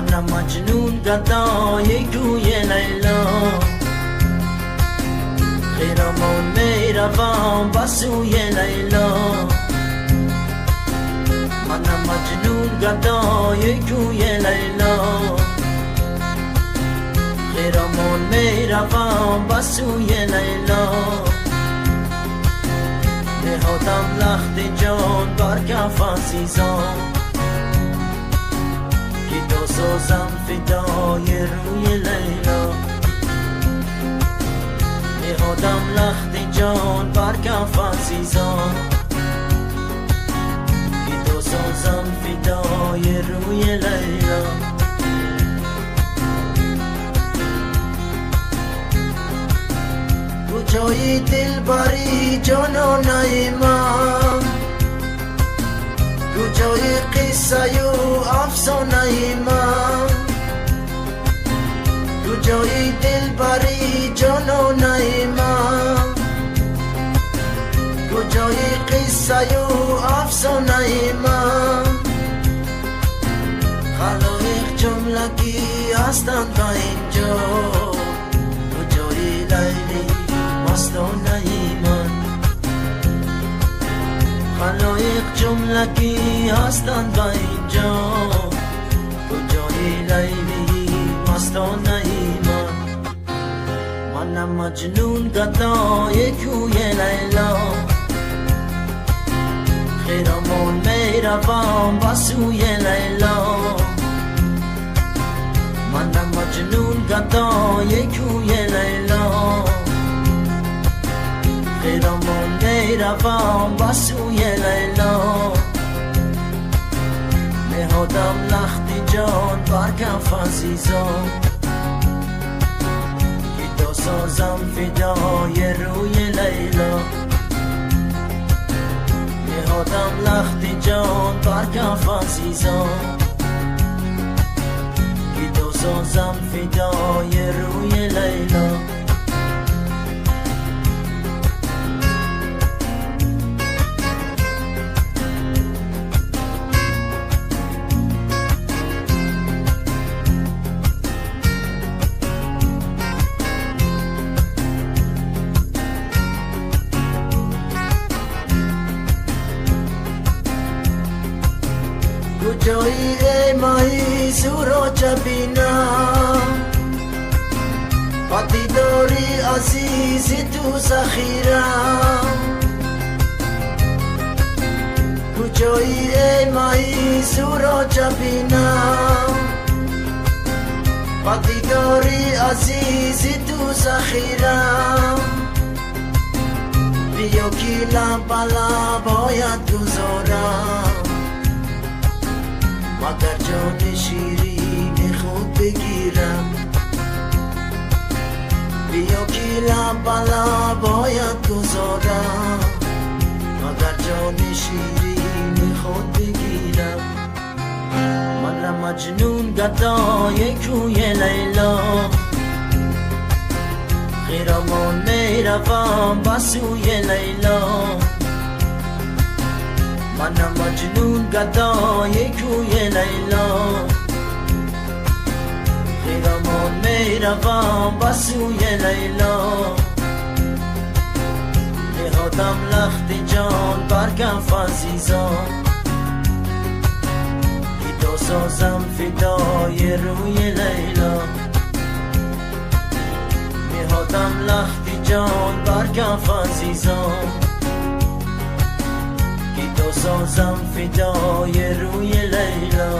منم مجنون گدای کوی لیلا، خیرمون میروم به سوی لیلا. منم مجنون گدای کوی لیلا، خیرمون میروم به سوی لیلا. نهادم لخت جان بر کف عزیزان، که دو سازم فدای روی لیلا. نهادم لخت جان بر کف عزیزان، که دو سازم فدای روی لیلا. کجای دل بری جانان من، کجای قصه و افسانه من، کجای دل بری جانان من، کجای قصه و افسانه من. خلایق جملگی هستند تا اینجا، کجای لیلی مستانه من. خلایق جملگی هستند تا اینجا، کجای لیلی مستانه من. منم مجنون گدای کوی لیلا، خیرمون میروم به سوی لیلا. منم مجنون گدای کوی لیلا، خیرمون میروم به سوی لیلا. نهادم لخت جان بر کف عزیزان، که دو سازم فدای روی لیلا. نهادم لخت جان بر کف عزیزان، که دو سازم فدای روی لیلا. کجایی ای ماهی سورا چبینم، وقتی داری عزیزی تو ذخیرم. کجایی ای ماهی سورا چبینم، وقتی داری عزیزی تو ذخیرم. بیا که لب لب باید گذارم، مگر جان شیرین خود بگیرم. بیا که لب لب باید گذارم، مگر جان شیرین خود بگیرم. منم مجنون گدای کوی لیلا، خیرمون میروم به سوی لیلا. منم مجنون گدای کوی لیلا، خیرمون میروم به سوی لیلا. نهادم لخت جان بر کف عزیزان، که دو سازم فدای روی لیلا. نهادم لخت جان بر کف عزیزان، که دو سازم فدای روی لیلا.